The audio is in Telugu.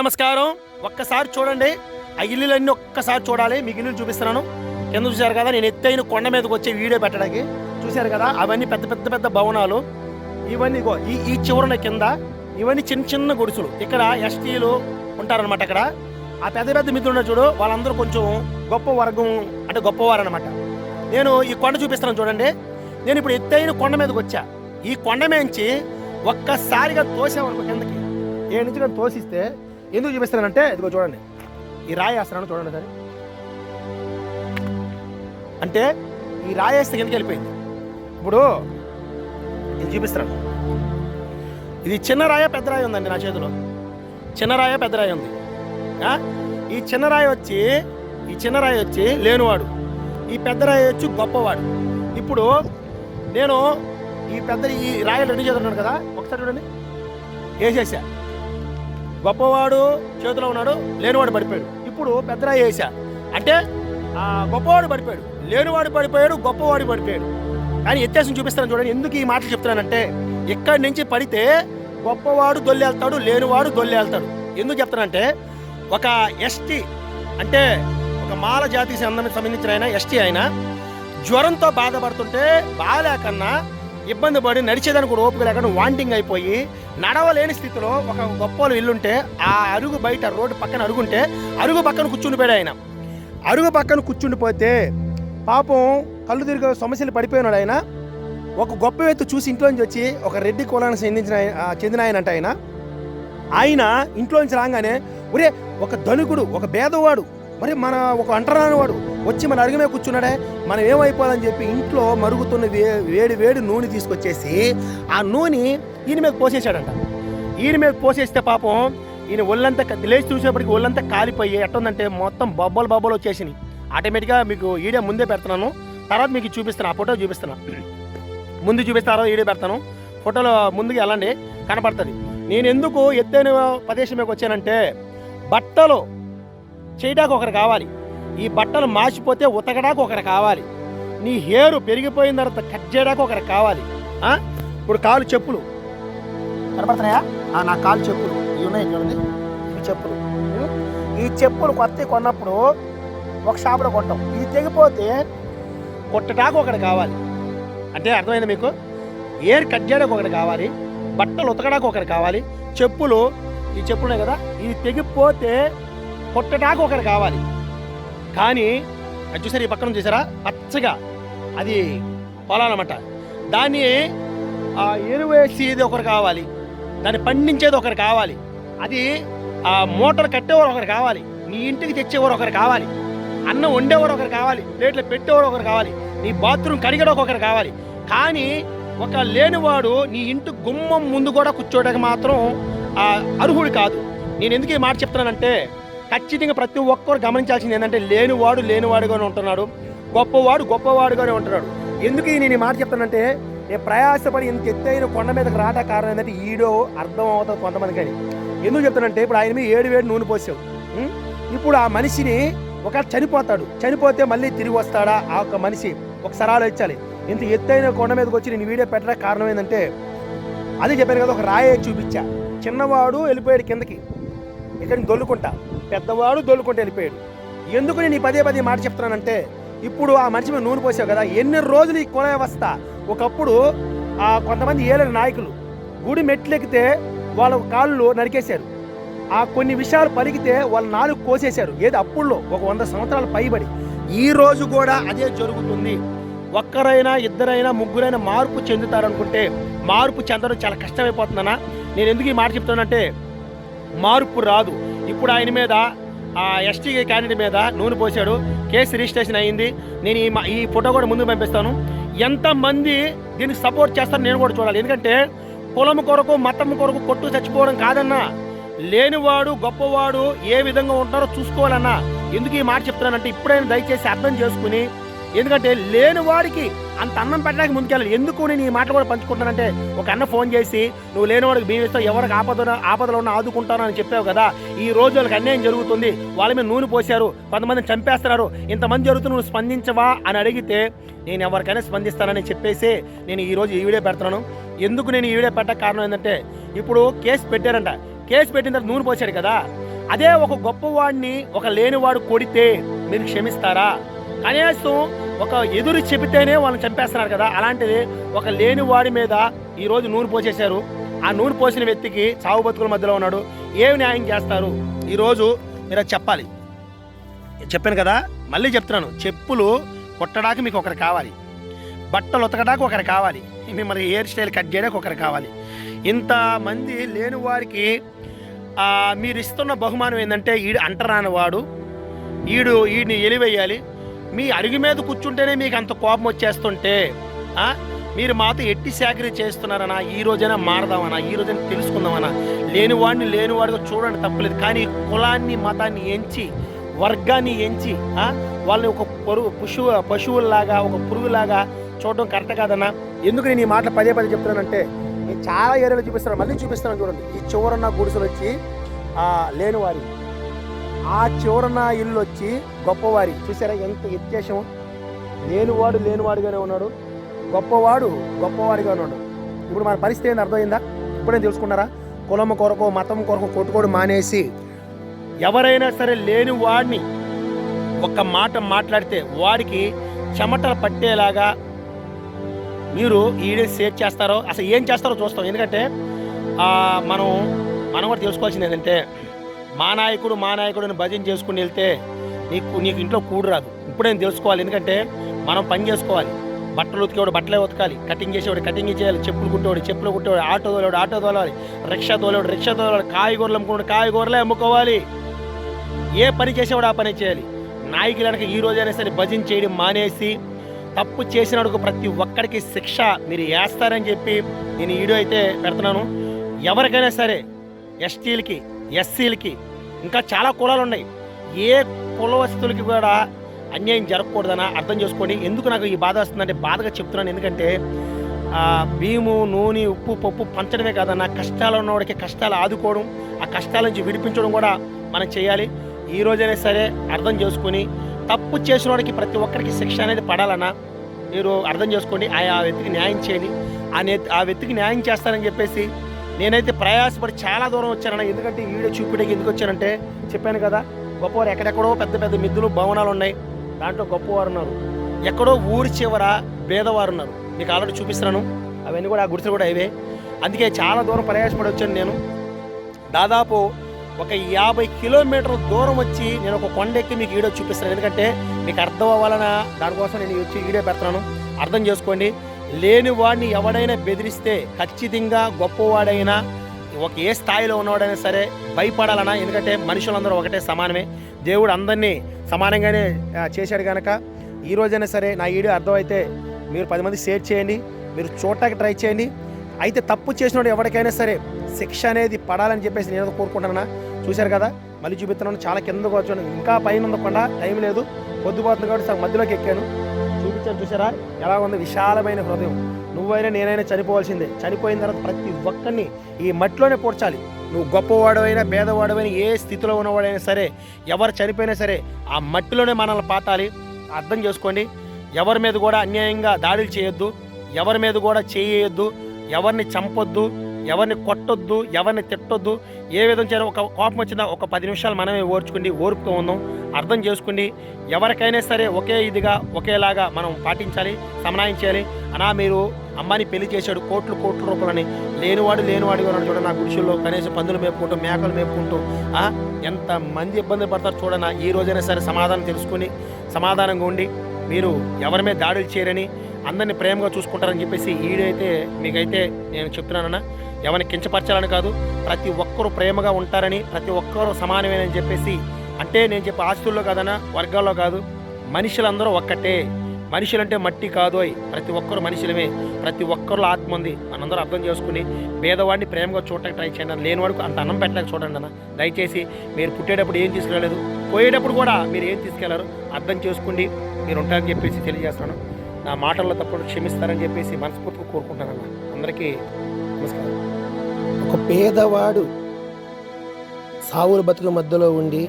నమస్కారం. ఒక్కసారి చూడండి, ఆ ఇల్లులన్నీ ఒక్కసారి చూడాలి. మీకు ఇల్లు చూపిస్తున్నాను. కింద చూశారు కదా, నేను ఎత్తైన కొండ మీదకి వచ్చే వీడియో పెట్టడానికి. చూశారు కదా, అవన్నీ పెద్ద పెద్ద పెద్ద భవనాలు. ఇవన్నీ ఈ చివరన కింద ఇవన్నీ చిన్న చిన్న గుడిసెలు. ఇక్కడ ఎస్టీలు ఉంటారనమాట. అక్కడ ఆ పెద్ద పెద్ద మిత్రులు చూడు, వాళ్ళందరూ కొంచెం గొప్ప వర్గం, అంటే గొప్పవారు అనమాట. నేను ఈ కొండ చూపిస్తున్నాను చూడండి. నేను ఇప్పుడు ఎత్తైన కొండ మీదకి వచ్చా. ఈ కొండ మేంచి ఒక్కసారిగా తోసామనుకో కిందకి, ఏ నుంచి కానీ తోసిస్తే ఎందుకు చూపిస్తానంటే, ఇదిగో చూడండి, ఈ రాయి వేస్తున్నాను చూడండి. దాన్ని అంటే ఈ రాయి వేస్తే కిందకి వెళ్ళిపోయింది. ఇప్పుడు ఇది చూపిస్తున్నాను. ఇది చిన్న రాయ పెద్ద రాయి ఉందండి నా చేతిలో. చిన్న రాయ పెద్ద రాయి ఉంది. ఈ చిన్న రాయి వచ్చి లేనివాడు, ఈ పెద్ద రాయి వచ్చి గొప్పవాడు. ఇప్పుడు నేను ఈ రాయలు రెండు చేతులు ఉన్నాడు కదా, ఒకసారి చూడండి, వేసేసా. గొప్పవాడు చేతిలో ఉన్నాడు, లేనివాడు పడిపోయాడు. ఇప్పుడు పెద్ద రాయి వేసా అంటే గొప్పవాడు పడిపోయాడు, లేనివాడు పడిపోయాడు, గొప్పవాడు పడిపోయాడు. కానీ వ్యత్యాసం చూపిస్తాను చూడండి. ఎందుకు ఈ మాటలు చెప్తున్నానంటే, ఇక్కడి నుంచి పడితే గొప్పవాడు దొల్లేళ్తాడు, లేనివాడు దొల్లేళ్తాడు. ఎందుకు చెప్తానంటే, ఒక ఎస్టీ అంటే ఒక మాల జాతికి సంబంధించిన ఆయన, ఎస్టీ ఆయన జ్వరంతో బాధపడుతుంటే బాగాలేకన్నా ఇబ్బంది పడి నడిచేదానికి కూడా ఓపిక లేకుండా వాంటింగ్ అయిపోయి నడవలేని స్థితిలో ఒక గొప్పలు ఇల్లుంటే, ఆ అరుగు బయట రోడ్డు పక్కన అరుగుంటే అరుగు పక్కన కూర్చుండిపోయాడు ఆయన. అరుగు పక్కన కూర్చుండిపోతే పాపం కళ్ళు తిరిగి సమస్యలు పడిపోయినాడు ఆయన. ఒక గొప్ప వ్యక్తి చూసి ఇంట్లోంచి వచ్చి, ఒక రెడ్డి కులానికి చెందిన ఆయన అంటే ఆయన ఇంట్లోంచి రాగానే, ఒరే ఒక ధనికుడు, ఒక భేదవాడు, మరి మన ఒక అంటరానివాడు వచ్చి మన అడుగు మీద కూర్చున్నాడే, మనం ఏమైపోవాలని చెప్పి ఇంట్లో మరుగుతున్న వేడి నూనె తీసుకొచ్చేసి ఆ నూనె ఈయన మీద పోసేసాడంట. ఈయన మీద పోసేస్తే పాపం ఈయన ఒళ్ళంతా లేచి చూసేప్పటికి ఒళ్ళంతా కాలిపోయి ఎట్టుందంటే మొత్తం బొబ్బలు వచ్చేసినాయి. ఆటోమేటిక్గా మీకు వీడియో ముందే పెడుతున్నాను, తర్వాత మీకు చూపిస్తాను. ఆ ఫోటో చూపిస్తున్నాను, ముందు చూపిస్తారో వీడియో పెడతాను. ఫోటోలో ముందుకు వెళ్ళండి, కనపడుతుంది. నేను ఎందుకు ఎత్తైన ప్రదేశం మీకు వచ్చానంటే, బట్టలు చేయడానికి ఒకరు కావాలి, ఈ బట్టలు మాసిపోతే ఉతకడానికి ఒకరు కావాలి, నీ హెయిర్ పెరిగిపోయిన తర్వాత కట్ చేయడానికి ఒకరు కావాలి. ఇప్పుడు కాలు చెప్పులు కనపడుతున్నాయా? నా కాలు చెప్పులు ఇవి ఉన్నాయి చూడండి. ఈ చెప్పులు కొత్త కొన్నప్పుడు ఒక షాపులో కొట్టాం. ఇది తెగిపోతే కొట్టడానికి ఒకటి కావాలి. అంటే అర్థమైంది మీకు? హెయిర్ కట్ చేయడానికి ఒకటి కావాలి, బట్టలు ఉతకడానికి ఒకటి కావాలి, ఈ చెప్పులు ఉన్నాయి కదా, ఇది తెగిపోతే కొట్టడానికి ఒకటి కావాలి. కానీ అది చూసారు, ఈ పక్కన చూసారా పచ్చగా, అది పొలాలన్నమాట. దాన్ని ఎరువు వేసేది ఒకరు కావాలి, దాన్ని పండించేది ఒకరు కావాలి, అది మోటార్ కట్టేవారు ఒకరు కావాలి, నీ ఇంటికి తెచ్చేవారు ఒకరు కావాలి, అన్నం వండేవారు ఒకరు కావాలి, ప్లేట్లు పెట్టేవారు ఒకరు కావాలి, నీ బాత్రూమ్ కడిగడం ఒకరు కావాలి. కానీ ఒక లేనివాడు నీ ఇంటి గుమ్మం ముందు కూడా కూర్చోడానికి మాత్రం అర్హుడు కాదు. నేను ఎందుకు ఈ మాట చెప్తున్నానంటే, ఖచ్చితంగా ప్రతి ఒక్కరు గమనించాల్సింది ఏంటంటే, లేనివాడుగానే ఉంటున్నాడు, గొప్పవాడుగానే ఉంటున్నాడు. ఎందుకు నేను ఈ మాట చెప్తానంటే, నేను ప్రయాసపడి ఇంత ఎత్తైన కొండ మీదకి రావడానికి కారణం ఏంటంటే, ఈడో అర్థం అవుతుంది కొంతమంది. కానీ ఎందుకు చెప్తానంటే, ఇప్పుడు ఆయన మీద వేడి నూనె పోసావు. ఇప్పుడు ఆ మనిషిని ఒకవేళ చనిపోతే మళ్ళీ తిరిగి వస్తాడా ఆ ఒక మనిషి? ఒకసారి ఆలోచించాలి. ఇంత ఎత్తైన కొండ మీదకి వచ్చి నేను వీడియో పెట్టడానికి కారణం ఏంటంటే, అదే చెప్పాను కదా, ఒక రాయి చూపించా. చిన్నవాడు వెళ్ళిపోయాడు కిందకి, ఇక్కడికి దొల్లుకుంటా, పెద్దవాడు దొల్లుకుంటూ వెళ్ళిపోయాడు. ఎందుకు నేను ఈ పదే మాట చెప్తున్నానంటే, ఇప్పుడు ఆ మనిషి మీద నూనె పోసావు కదా, ఎన్ని రోజులు ఈ కుల వ్యవస్థ. ఒకప్పుడు కొంతమంది ఏలైన నాయకులు గుడి మెట్లెక్కితే వాళ్ళ కాళ్ళు నరికేశారు, కొన్ని విషయాలు పలికితే వాళ్ళ నాలుగు కోసేశారు. ఏది అప్పుల్లో ఒక 100 సంవత్సరాలు పైబడి. ఈ రోజు కూడా అదే జరుగుతుంది. ఒక్కరైనా ఇద్దరైనా ముగ్గురైనా మార్పు చెందుతారనుకుంటే మార్పు చెందడం చాలా కష్టమైపోతుందన్నా. నేను ఎందుకు ఈ మాట చెప్తానంటే, మార్పు రాదు. ఇప్పుడు ఆయన మీద ఎస్టీ క్యాండిడేట్ మీద నూనె పోసాడు, కేసు రిజిస్ట్రేషన్ అయ్యింది. నేను ఈ ఫోటో కూడా ముందుకు పంపిస్తాను. ఎంతమంది దీనికి సపోర్ట్ చేస్తారో నేను కూడా చూడాలి. ఎందుకంటే కులం కొరకు మతం కొరకు కొట్టు చచ్చిపోవడం కాదన్నా, లేనివాడు గొప్పవాడు ఏ విధంగా ఉంటారో చూసుకోవాలన్నా. ఎందుకు ఈ మాట చెప్తున్నానంటే, ఇప్పుడైనా దయచేసి అర్థం చేసుకుని, ఎందుకంటే లేనివాడికి అంత అన్నం పెట్టడానికి ముందుకెళ్ళాలి. ఎందుకు నేను ఈ మాటలు కూడా పంచుకుంటానంటే, ఒక అన్న ఫోన్ చేసి నువ్వు లేనివాడికి బియ్యం ఇస్తావు, ఎవరికి ఆపదలో ఉన్న ఆదుకుంటాను అని చెప్పావు కదా, ఈ రోజు వాళ్ళకి అన్యాయం జరుగుతుంది, వాళ్ళ మీద నూనె పోసారు, కొంతమందిని చంపేస్తున్నారు, ఇంతమంది జరుగుతుంది, నువ్వు స్పందించవా అని అడిగితే నేను ఎవరికైనా స్పందిస్తానని చెప్పేసి నేను ఈరోజు ఈ వీడియో పెడుతున్నాను. ఎందుకు నేను ఈ వీడియో పెట్టడానికి కారణం ఏంటంటే, ఇప్పుడు కేసు పెట్టారంట, కేసు పెట్టిన తర్వాత నూనె పోసాడు కదా, అదే ఒక గొప్పవాడిని ఒక లేనివాడు కొడితే మీరు క్షమిస్తారా? కనీసం ఒక ఎదురు చెబితేనే వాళ్ళని చంపేస్తున్నారు కదా. అలాంటిది ఒక లేనివాడి మీద ఈరోజు నూనె పోసేశారు. ఆ నూనె పోసిన వ్యక్తికి చావు బతుకుల మధ్యలో ఉన్నాడు. ఏమి న్యాయం చేస్తారు? ఈరోజు మీరు అది చెప్పాలి. చెప్పాను కదా, మళ్ళీ చెప్తున్నాను. చెప్పులు కొట్టడానికి మీకు ఒకరు కావాలి, బట్టలు ఉతకడానికి ఒకరు కావాలి, మిమ్మల్ని హెయిర్ స్టైల్ కట్ చేయడానికి ఒకరు కావాలి. ఇంతమంది లేని వారికి మీరు ఇస్తున్న బహుమానం ఏంటంటే అంటరాని వాడు, ఈడిని ఎలివేయాలి. మీ అరుగు మీద కూర్చుంటేనే మీకు అంత కోపం వచ్చేస్తుంటే మీరు మాతో ఎట్టి సేకరి చేస్తున్నారనా? ఈ రోజైనా మారదామన్నా, ఈ రోజైనా తెలుసుకుందామన్నా? లేనివాడిని లేనివాడిగా చూడండి, తప్పలేదు. కానీ కులాన్ని మతాన్ని ఎంచి వర్గాన్ని ఎంచి వాళ్ళని ఒక పశువుల్లాగా ఒక పురుగులాగా చూడడం కరెక్ట్ కాదన్నా. ఎందుకు నేను ఈ మాటలు పదే పదే చెప్తున్నానంటే, నేను చాలా ఏరియాలో చూపిస్తాను, మళ్ళీ చూపిస్తాను చూడండి. ఈ చివరన్న గుడిసెలు వచ్చి లేనివారి, ఆ చివరన్న ఇల్లు వచ్చి గొప్పవారి. చూసారా ఎంత వ్యత్యాసం? లేనివాడు లేనివాడిగానే ఉన్నాడు, గొప్పవాడు గొప్పవాడిగా ఉన్నాడు. ఇప్పుడు మన పరిస్థితి ఏంది అర్థమైందా? ఇప్పుడే తెలుసుకున్నారా? కులం కొరకు మతం కొరకు కొట్టుకోవడం మానేసి ఎవరైనా సరే లేని వాడిని ఒక్క మాట మాట్లాడితే వాడికి చెమటలు పట్టేలాగా మీరు ఈడే సేవ్ చేస్తారో, అసలు ఏం చేస్తారో చూస్తాం. ఎందుకంటే మనం కూడా తెలుసుకోవాల్సింది ఏంటంటే, మా నాయకుడిని భజన చేసుకుని వెళ్తే నీకు ఇంట్లో కూడు రాదు. ఇప్పుడే తెలుసుకోవాలి. ఎందుకంటే మనం పని చేసుకోవాలి. బట్టలు ఉతికేవాడు బట్టలే ఉతకాలి, కటింగ్ చేసేవాడు కటింగ్ చేయాలి, చెప్పులు కుట్టేవాడు ఆటో తోలాలి, రిక్షా తోలాలి, కాయగూరలు అమ్ముకోవాడు కాయగూరలే అమ్ముకోవాలి. ఏ పని చేసేవాడు ఆ పని చేయాలి. నాయకులనక ఈ రోజైనా సరే భజన చేయడం మానేసి తప్పు చేసినప్పుడు ప్రతి ఒక్కడికి శిక్ష మీరు వేస్తారని చెప్పి నేను వీడియో అయితే పెడుతున్నాను. ఎవరికైనా సరే ఎస్టీలకి ఎస్సీలకి ఇంకా చాలా కులాలు ఉన్నాయి, ఏ కులవస్తులకి కూడా అన్యాయం జరగకూడదనా అర్థం చేసుకోండి. ఎందుకు నాకు ఈ బాధ వస్తుందంటే బాధగా చెప్తున్నాను. ఎందుకంటే బియ్యము నూనె ఉప్పు పప్పు పంచడమే కాదన్నా, కష్టాలు ఉన్నవాడికి కష్టాలు ఆదుకోవడం, ఆ కష్టాల నుంచి విడిపించడం కూడా మనం చేయాలి. ఈ రోజైనా సరే అర్థం చేసుకొని తప్పు చేసిన వాడికి ప్రతి ఒక్కరికి శిక్ష అనేది పడాలన్నా మీరు అర్థం చేసుకోండి. ఆ వ్యక్తికి న్యాయం చేయండి. ఆ వ్యక్తికి న్యాయం చేస్తానని చెప్పేసి నేనైతే ప్రయాసపడి చాలా దూరం వచ్చానన్నా. ఎందుకంటే ఈ వీడియో చూపించడానికి ఎందుకు వచ్చానంటే, చెప్పాను కదా, గొప్పవారు ఎక్కడెక్కడో పెద్ద పెద్ద మిద్దులు భవనాలు ఉన్నాయి, దాంట్లో గొప్పవారు ఉన్నారు, ఎక్కడో ఊరి చివర పేదవారు ఉన్నారు. మీకు ఆల్రెడీ చూపిస్తున్నాను. అవన్నీ కూడా ఆ గుడిసెలు కూడా అవే. అందుకే చాలా దూరం ప్రయాసపడి వచ్చాను నేను. దాదాపు ఒక 50 కిలోమీటర్ల దూరం వచ్చి నేను ఒక కొండెక్కి మీకు వీడియో చూపిస్తాను. ఎందుకంటే మీకు అర్థం అవ్వాలన్న దానికోసం నేను వచ్చి వీడియో పెడుతున్నాను. అర్థం చేసుకోండి. లేని వాడిని ఎవడైనా బెదిరిస్తే ఖచ్చితంగా గొప్పవాడైనా ఏ స్థాయిలో ఉన్నవాడైనా సరే భయపడాలన్నా. ఎందుకంటే మనుషులందరూ ఒకటే, సమానమే. దేవుడు అందరినీ సమానంగానే చేశాడు కనుక ఈ రోజైనా సరే నా వీడియో అర్థమైతే మీరు 10 మంది షేర్ చేయండి, మీరు చూడటానికి ట్రై చేయండి. అయితే తప్పు చేసినోడు ఎవరికైనా సరే శిక్ష అనేది పడాలని చెప్పేసి నేను కోరుకుంటున్నా. చూశారు కదా, మళ్ళీ చూపిస్తున్నాను. చాలా కిందకు వచ్చాను, ఇంకా పైన ఉండకుండా టైం లేదు, పొద్దుపోతుంది కాబట్టి మధ్యలోకి ఎక్కాను. చూపించాను. చూసారా ఎలా ఉంది? విశాలమైన హృదయం. నువ్వైనా నేనైనా చనిపోవాల్సిందే. చనిపోయిన తర్వాత ప్రతి ఒక్కరిని ఈ మట్టిలోనే పూడ్చాలి. నువ్వు గొప్పవాడవైనా పేదవాడవైనా ఏ స్థితిలో ఉన్నవాడైనా సరే, ఎవరు చనిపోయినా సరే ఆ మట్టిలోనే మనల్ని పాతాలి. అర్థం చేసుకోండి. ఎవరి మీద కూడా అన్యాయంగా దాడులు చేయొద్దు, ఎవరి మీద కూడా చేయొద్దు, ఎవరిని చంపొద్దు, ఎవరిని కొట్టొద్దు, ఎవరిని తిట్టొద్దు. ఏ విధంగా చేయాలి? ఒక కోపం వచ్చినా ఒక 10 నిమిషాలు మనమే ఓర్పుతో ఉందాం. అర్థం చేసుకోండి. ఎవరికైనా సరే ఒకే ఇదిగా ఒకేలాగా మనం పాటించాలి, సమన్వయించాలి. మీరు అమ్మాయిని పెళ్లి చేశాడు కోట్ల రూపాయలని, లేనివాడిగా ఉన్నాడు చూడండి. నా గుడిసెల్లో కనీసం పందులు మేపుకుంటూ మేకలు మేపుకుంటూ ఎంత మంది ఇబ్బందులు పడతారు చూడన్నా. ఈ రోజైనా సరే సమాధానం తెలుసుకుని సమాధానంగా ఉండి మీరు ఎవరి మీద దాడులు చేయరని, అందరినీ ప్రేమగా చూసుకుంటారని చెప్పేసి ఈడైతే మీకైతే నేను చెప్తున్నానన్నా. ఎవరిని కించపరచాలని కాదు, ప్రతి ఒక్కరూ ప్రేమగా ఉంటారని, ప్రతి ఒక్కరూ సమానమేనని చెప్పేసి. అంటే నేను చెప్పే ఆస్తుల్లో కాదన్నా, వర్గాల్లో కాదు, మనుషులందరూ ఒక్కటే. మనుషులంటే మట్టి కాదు, ప్రతి ఒక్కరు మనుషులమే, ప్రతి ఒక్కరిలో ఆత్మ ఉంది. మనందరూ అర్థం చేసుకుని పేదవాడిని ప్రేమగా చూడటానికి ట్రై చేయండి. లేనివాడికి అంత అన్నం పెట్టలేక చూడండి అన్న. దయచేసి మీరు పుట్టేటప్పుడు ఏం తీసుకెళ్ళలేదు, పోయేటప్పుడు కూడా మీరు ఏం తీసుకెళ్లారు అర్థం చేసుకోండి. మీరు ఉంటారని చెప్పేసి తెలియజేస్తాను. నా మాటల్లో తప్పుడు క్షమిస్తారని చెప్పేసి మనస్ఫూర్తిగా కోరుకుంటానన్న. అందరికీ నమస్కారం. ఒక పేదవాడు సావుల బతుకు మధ్యలో ఉండి